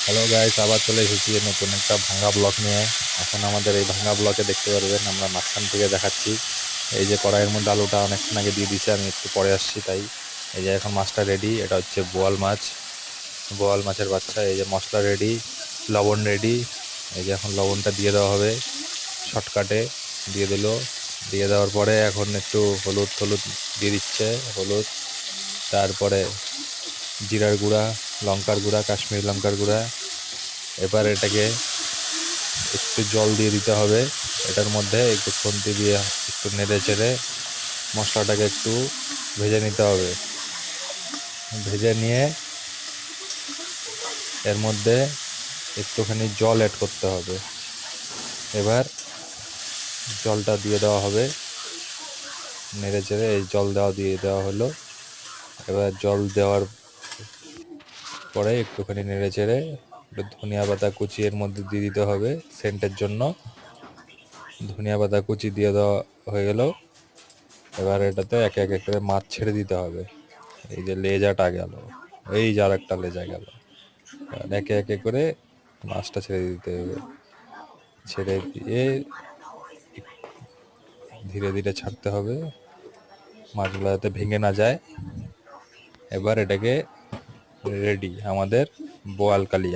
Hello guys, আবার চলে এসেছি নতুন একটা ভাঙা ব্লক নিয়ে। এখন আমাদের এই ভাঙা ব্লকে দেখতে পারবেন আমরা মাঝখান থেকে দেখাচ্ছি। এই যে কড়াইয়ের মধ্যে আলুটা অনেকক্ষণ আগে দিয়ে দিয়েছি, আমি একটু পরে আসছি তাই। এই যে এখন মাছটা রেডি, এটা হচ্ছে বোয়াল মাছ, বোয়াল মাছের বাচ্চা। এই যে মশলা রেডি, লবণ রেডি। এই যে এখন লবণটা দিয়ে দেওয়া হবে শর্টকাটে, দিয়ে দিল। দিয়ে দেওয়ার পরে এখন একটু হলুদ হলুদ দিয়ে দিচ্ছে, হলুদ, তারপরে জিরার গুঁড়া, লঙ্কার গুঁড়া, কাশ্মীরি লঙ্কার গুঁড়া। এবার এটাকে একটু জল দিয়ে দিতে হবে, এটার মধ্যে একটু খুন্তি দিয়ে একটু নেড়ে চেড়ে মশলাটাকে একটু ভেজে নিতে হবে। ভেজে নিয়ে এর মধ্যে একটুখানি জল অ্যাড করতে হবে। এবার জলটা দিয়ে দেওয়া হবে, নেড়ে চেড়ে এই জল দিয়ে দেওয়া হলো। এবার জল দেওয়ার পরে একটুখানি নেড়ে চেড়ে একটু ধনিয়া পাতা কুচি এর মধ্যে দিয়ে দিতে হবে সেন্টের জন্য। ধনিয়া পাতা কুচি দিয়ে দেওয়া হয়ে গেল। এবার এটাতে একে একে করে মাছ ছেড়ে দিতে হবে। এই যে লেজাটা গেল, এই যে আর একটা লেজা গেল। একে একে করে মাছটা ছেড়ে দিতে হবে। ছেড়ে দিয়ে ধীরে ধীরে ছাড়তে হবে, মাছগুলো যাতে ভেঙে না যায়। এবার এটাকে রেডি আমাদের বোয়াল কালিয়া।